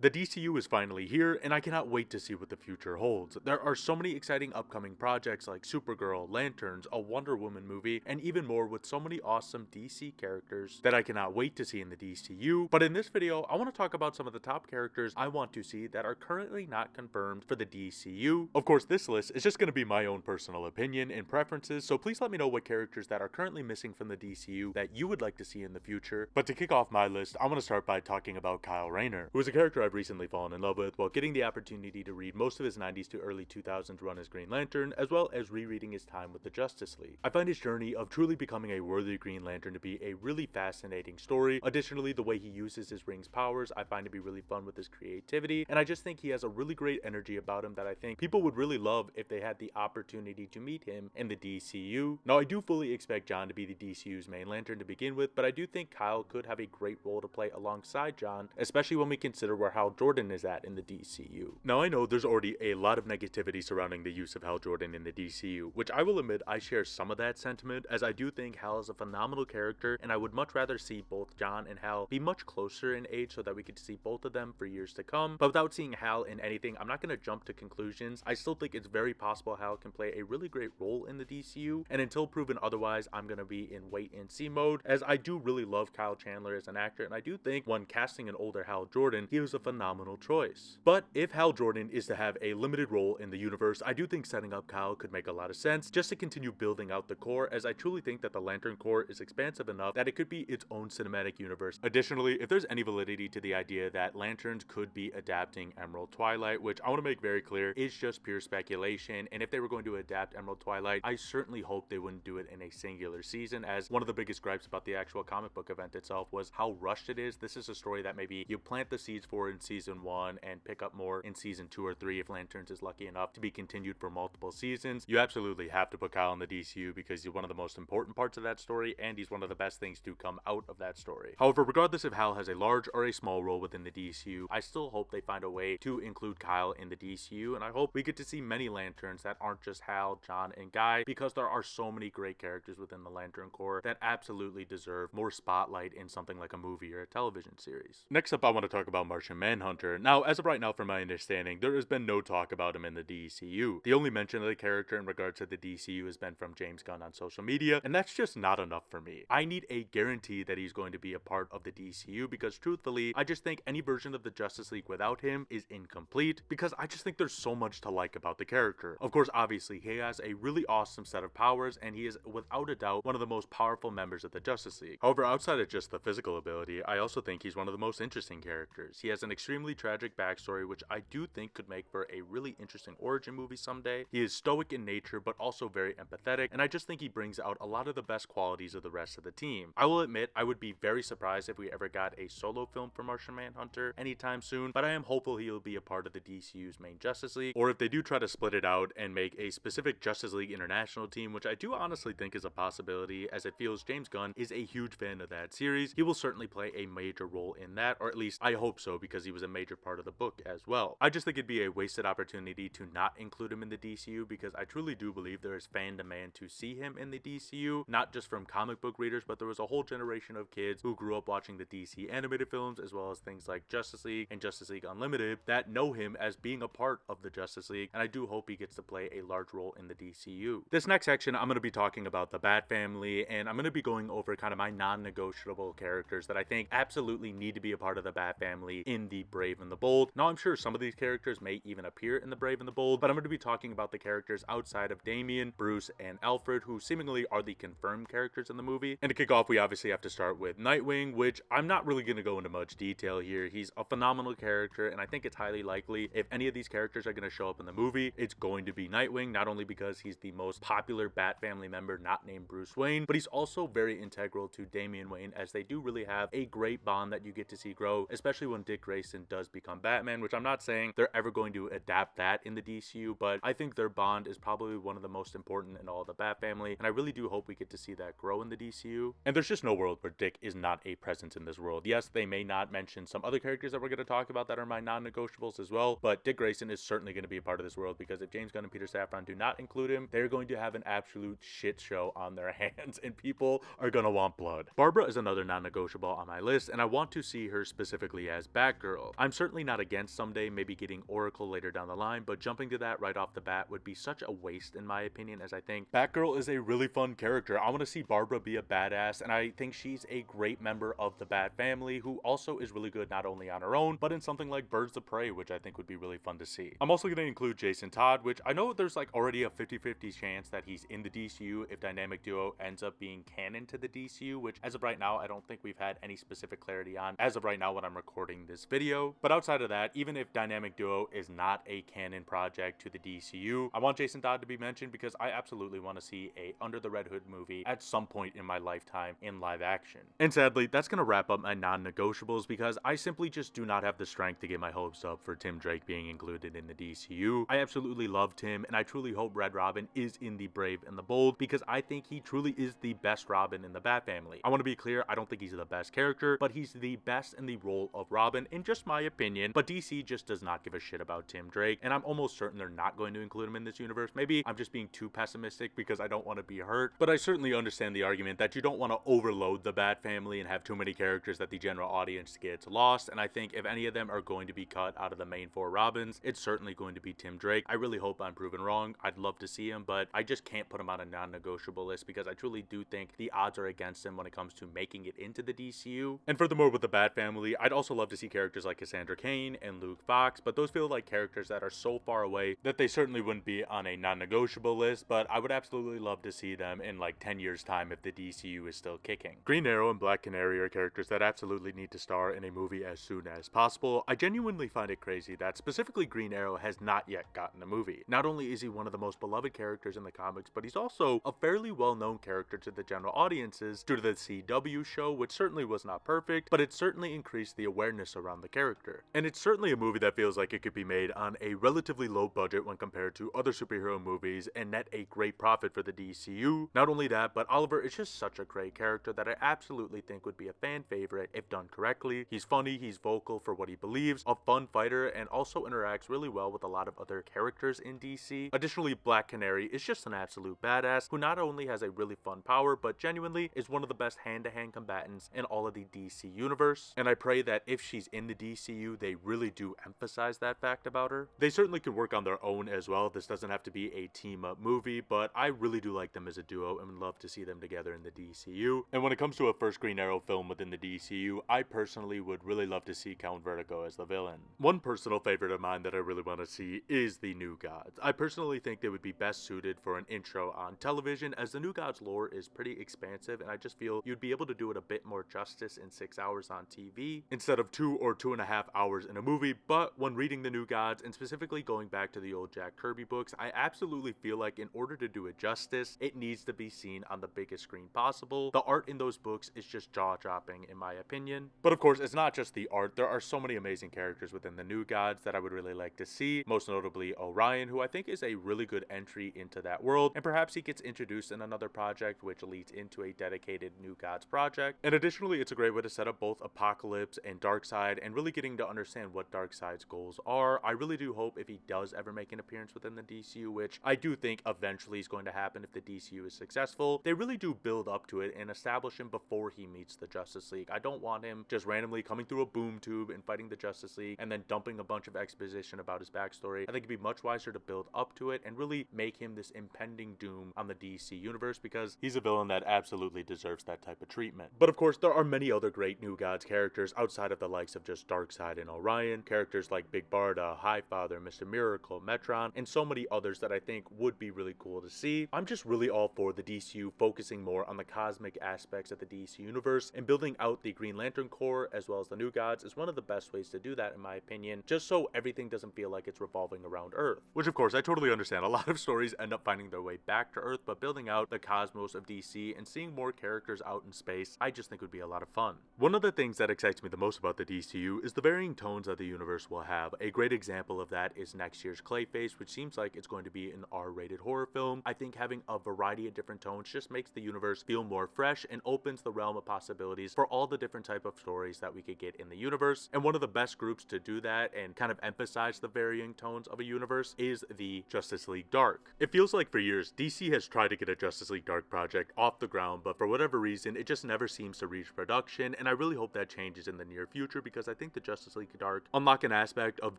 The DCU is finally here, and I cannot wait to see what the future holds. There are so many exciting upcoming projects like Supergirl, Lanterns, a Wonder Woman movie, and even more with so many awesome DC characters that I cannot wait to see in the DCU. But in this video, I want to talk about some of the top characters I want to see that are currently not confirmed for the DCU. Of course, this list is just going to be my own personal opinion and preferences, so please let me know what characters that are currently missing from the DCU that you would like to see in the future. But to kick off my list, I want to start by talking about Kyle Rayner, who is a character I've recently fallen in love with while getting the opportunity to read most of his 90s to early 2000s run as Green Lantern, as well as rereading his time with the Justice League. I find his journey of truly becoming a worthy Green Lantern to be a really fascinating story. Additionally, the way he uses his ring's powers I find to be really fun with his creativity, and I just think he has a really great energy about him that I think people would really love if they had the opportunity to meet him in the DCU. Now, I do fully expect John to be the DCU's main Lantern to begin with, but I do think Kyle could have a great role to play alongside John, especially when we consider where Hal Jordan is at in the DCU. Now, I know there's already a lot of negativity surrounding the use of Hal Jordan in the DCU, which I will admit I share some of that sentiment, as I do think Hal is a phenomenal character, and I would much rather see both John and Hal be much closer in age so that we could see both of them for years to come. But without seeing Hal in anything, I'm not going to jump to conclusions. I still think it's very possible Hal can play a really great role in the DCU, and until proven otherwise, I'm going to be in wait and see mode, as I do really love Kyle Chandler as an actor, and I do think when casting an older Hal Jordan, he was a phenomenal choice. But if Hal Jordan is to have a limited role in the universe, I do think setting up Kyle could make a lot of sense, just to continue building out the core, as I truly think that the Lantern Corps is expansive enough that it could be its own cinematic universe. Additionally, if there's any validity to the idea that Lanterns could be adapting Emerald Twilight, which I want to make very clear is just pure speculation, and if they were going to adapt Emerald Twilight, I certainly hope they wouldn't do it in a singular season, as one of the biggest gripes about the actual comic book event itself was how rushed it is. This is a story that maybe you plant the seeds for in season 1 and pick up more in season 2 or 3 if Lanterns is lucky enough to be continued for multiple seasons. You absolutely have to put Kyle in the DCU because he's one of the most important parts of that story, and he's one of the best things to come out of that story. However, regardless if Hal has a large or a small role within the DCU, I still hope they find a way to include Kyle in the DCU, and I hope we get to see many Lanterns that aren't just Hal, John, and Guy, because there are so many great characters within the Lantern Corps that absolutely deserve more spotlight in something like a movie or a television series. Next up, I want to talk about Martian Manhunter. Now, as of right now, from my understanding, there has been no talk about him in the DCU. The only mention of the character in regards to the DCU has been from James Gunn on social media, and that's just not enough for me. I need a guarantee that he's going to be a part of the DCU, because truthfully, I just think any version of the Justice League without him is incomplete, because I just think there's so much to like about the character. Of course, obviously, he has a really awesome set of powers, and he is without a doubt one of the most powerful members of the Justice League. However, outside of just the physical ability, I also think he's one of the most interesting characters. He has an extremely tragic backstory, which I do think could make for a really interesting origin movie someday. He is stoic in nature, but also very empathetic, and I just think he brings out a lot of the best qualities of the rest of the team. I will admit, I would be very surprised if we ever got a solo film for Martian Manhunter anytime soon, but I am hopeful he'll be a part of the DCU's main Justice League, or if they do try to split it out and make a specific Justice League International team, which I do honestly think is a possibility, as it feels James Gunn is a huge fan of that series, he will certainly play a major role in that, or at least I hope so, because he was a major part of the book as well. I just think it'd be a wasted opportunity to not include him in the DCU, because I truly do believe there is fan demand to see him in the DCU, not just from comic book readers, but there was a whole generation of kids who grew up watching the DC animated films, as well as things like Justice League and Justice League Unlimited, that know him as being a part of the Justice League, and I do hope he gets to play a large role in the DCU. This next section, I'm going to be talking about the Bat Family, and I'm going to be going over kind of my non-negotiable characters that I think absolutely need to be a part of the Bat Family in the Brave and the Bold. Now, I'm sure some of these characters may even appear in the Brave and the Bold, but I'm going to be talking about the characters outside of Damian, Bruce, and Alfred, who seemingly are the confirmed characters in the movie. And to kick off, we obviously have to start with Nightwing, which I'm not really going to go into much detail here. He's a phenomenal character, and I think it's highly likely if any of these characters are going to show up in the movie, it's going to be Nightwing, not only because he's the most popular Bat Family member not named Bruce Wayne, but he's also very integral to Damian Wayne, as they do really have a great bond that you get to see grow, especially when Dick Grayson does become Batman, which I'm not saying they're ever going to adapt that in the DCU, but I think their bond is probably one of the most important in all of the Bat Family, and I really do hope we get to see that grow in the DCU. And there's just no world where Dick is not a presence in this world. Yes, they may not mention some other characters that we're going to talk about that are my non-negotiables as well, but Dick Grayson is certainly going to be a part of this world, because if James Gunn and Peter Safran do not include him, they're going to have an absolute shit show on their hands, and people are going to want blood. Barbara is another non-negotiable on my list, and I want to see her specifically as Batgirl. Batgirl. I'm certainly not against someday maybe getting Oracle later down the line, but jumping to that right off the bat would be such a waste in my opinion, as I think Batgirl is a really fun character. I want to see Barbara be a badass, and I think she's a great member of the Bat family who also is really good not only on her own, but in something like Birds of Prey, which I think would be really fun to see. I'm also going to include Jason Todd, which I know there's like already a 50-50 chance that he's in the DCU if Dynamic Duo ends up being canon to the DCU, which as of right now, I don't think we've had any specific clarity on as of right now when I'm recording this video. But outside of that, even if Dynamic Duo is not a canon project to the DCU, I want Jason Todd to be mentioned because I absolutely want to see a Under the Red Hood movie at some point in my lifetime in live action. And sadly, that's going to wrap up my non-negotiables because I simply just do not have the strength to get my hopes up for Tim Drake being included in the DCU. I absolutely love Tim, and I truly hope Red Robin is in the Brave and the Bold because I think he truly is the best Robin in the Bat family. I want to be clear, I don't think he's the best character, but he's the best in the role of Robin in just my opinion. But DC just does not give a shit about Tim Drake, and I'm almost certain they're not going to include him in this universe. Maybe I'm just being too pessimistic because I don't want to be hurt, but I certainly understand the argument that you don't want to overload the Bat family and have too many characters that the general audience gets lost. And I think if any of them are going to be cut out of the main four Robins, it's certainly going to be Tim Drake. I really hope I'm proven wrong. I'd love to see him, but I just can't put him on a non-negotiable list because I truly do think the odds are against him when it comes to making it into the DCU. And furthermore, with the Bat family, I'd also love to see characters like Cassandra Cain and Luke Fox, but those feel like characters that are so far away that they certainly wouldn't be on a non-negotiable list, but I would absolutely love to see them in like 10 years time if the DCU is still kicking. Green Arrow and Black Canary are characters that absolutely need to star in a movie as soon as possible. I genuinely find it crazy that specifically Green Arrow has not yet gotten a movie. Not only is he one of the most beloved characters in the comics, but he's also a fairly well-known character to the general audiences due to the CW show, which certainly was not perfect, but it certainly increased the awareness around the character. And it's certainly a movie that feels like it could be made on a relatively low budget when compared to other superhero movies and net a great profit for the DCU. Not only that, but Oliver is just such a great character that I absolutely think would be a fan favorite if done correctly. He's funny, he's vocal for what he believes, a fun fighter, and also interacts really well with a lot of other characters in DC. Additionally, Black Canary is just an absolute badass who not only has a really fun power, but genuinely is one of the best hand-to-hand combatants in all of the DC universe. And I pray that if she's in the DCU, they really do emphasize that fact about her. They certainly can work on their own as well. This doesn't have to be a team-up movie, but I really do like them as a duo and would love to see them together in the DCU. And when it comes to a first Green Arrow film within the DCU, I personally would really love to see Count Vertigo as the villain. One personal favorite of mine that I really want to see is the New Gods. I personally think they would be best suited for an intro on television, as the New Gods lore is pretty expansive, and I just feel you'd be able to do it a bit more justice in 6 hours on TV instead of 2 or 2.5 hours in a movie. But when reading the New Gods, and specifically going back to the old Jack Kirby books, I absolutely feel like in order to do it justice, it needs to be seen on the biggest screen possible. The art in those books is just jaw-dropping in my opinion. But of course, it's not just the art. There are so many amazing characters within the New Gods that I would really like to see, most notably Orion, who I think is a really good entry into that world, and perhaps he gets introduced in another project which leads into a dedicated New Gods project. And additionally, it's a great way to set up both Apocalypse and Darkseid and really getting to understand what Darkseid's goals are. I really do hope if he does ever make an appearance within the DCU, which I do think eventually is going to happen if the DCU is successful, they really do build up to it and establish him before he meets the Justice League. I don't want him just randomly coming through a boom tube and fighting the Justice League and then dumping a bunch of exposition about his backstory. I think it'd be much wiser to build up to it and really make him this impending doom on the DC universe, because he's a villain that absolutely deserves that type of treatment. But of course, there are many other great New Gods characters outside of the likes of just Darkseid and Orion, characters like Big Barda, Highfather, Mr. Miracle, Metron, and so many others that I think would be really cool to see. I'm just really all for the DCU focusing more on the cosmic aspects of the DC universe, and building out the Green Lantern Corps as well as the New Gods is one of the best ways to do that in my opinion, just so everything doesn't feel like it's revolving around Earth. Which of course, I totally understand. A lot of stories end up finding their way back to Earth, but building out the cosmos of DC and seeing more characters out in space, I just think would be a lot of fun. One of the things that excites me the most about the DCU is the varying tones that the universe will have. A great example of that is next year's Clayface, which seems like it's going to be an R-rated horror film. I think having a variety of different tones just makes the universe feel more fresh and opens the realm of possibilities for all the different type of stories that we could get in the universe. And one of the best groups to do that and kind of emphasize the varying tones of a universe is the Justice League Dark. It feels like for years, DC has tried to get a Justice League Dark project off the ground, but for whatever reason, it just never seems to reach production, and I really hope that changes in the near future, because I think the Justice League Dark unlock an aspect of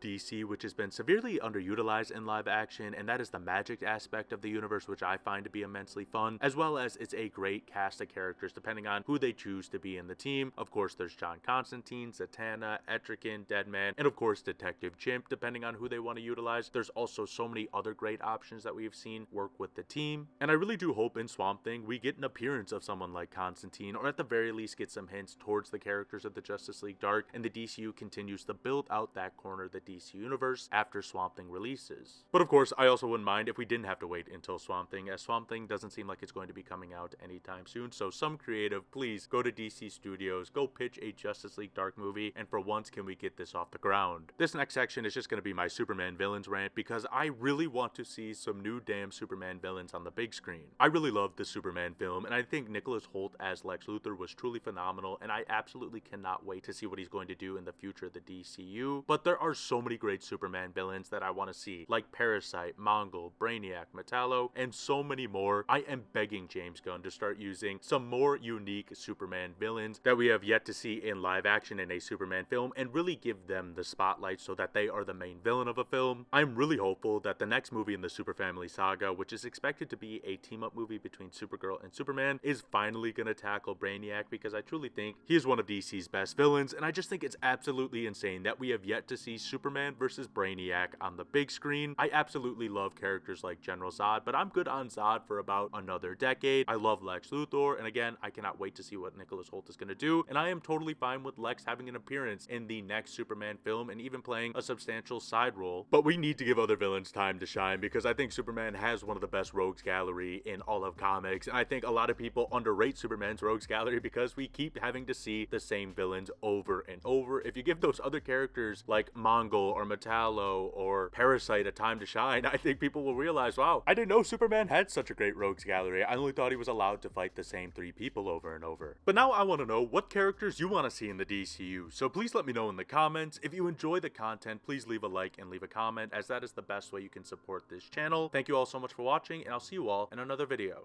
DC which has been severely underutilized in live action, and that is the magic aspect of the universe, which I find to be immensely fun, as well as it's a great cast of characters depending on who they choose to be in the team. Of course, there's John Constantine, Zatanna, Etrigan, Deadman, and of course Detective Chimp, depending on who they want to utilize. There's also so many other great options that we've seen work with the team, and I really do hope in Swamp Thing we get an appearance of someone like Constantine, or at the very least get some hints towards the characters of the Justice League Dark, and the DCU continues to build out that corner of the DC universe after Swamp Thing releases. But of course, I also wouldn't mind if we didn't have to wait until Swamp Thing, as Swamp Thing doesn't seem like it's going to be coming out anytime soon. So some creative, please go to DC Studios, go pitch a Justice League Dark movie, and for once can we get this off the ground. This next section is just going to be my Superman villains rant, because I really want to see some new damn Superman villains on the big screen. I really loved the Superman film, and I think Nicholas Hoult as Lex Luthor was truly phenomenal, and I absolutely cannot wait to see what he's going to do in the future of the DCU. But there are so many great Superman villains that I want to see, like Parasite, Mongol, Brainiac, Metallo, and so many more. I am begging James Gunn to start using some more unique Superman villains that we have yet to see in live action in a Superman film, and really give them the spotlight so that they are the main villain of a film. I'm really hopeful that the next movie in the Super Family saga, which is expected to be a team-up movie between Supergirl and Superman, is finally going to tackle Brainiac, because I truly think he is one of DC's best villains, and I just think it's absolutely insane that we have yet to see Superman versus Brainiac on the big screen. I absolutely love characters like General Zod, but I'm good on Zod for about another decade. I love Lex Luthor, and again, I cannot wait to see what Nicholas Hoult is going to do, and I am totally fine with Lex having an appearance in the next Superman film and even playing a substantial side role. But we need to give other villains time to shine, because I think Superman has one of the best rogues gallery in all of comics, and I think a lot of people underrate Superman's rogues gallery because we keep having to see the same villains over and over. If you give those other characters like Mongol or Metallo or Parasite a time to shine, I think people will realize, wow, I didn't know Superman had such a great rogues gallery. I only thought he was allowed to fight the same 3 people over and over. But now I want to know what characters you want to see in the DCU, so please let me know in the comments. If you enjoy the content, please leave a like and leave a comment, as that is the best way you can support this channel. Thank you all so much for watching, and I'll see you all in another video.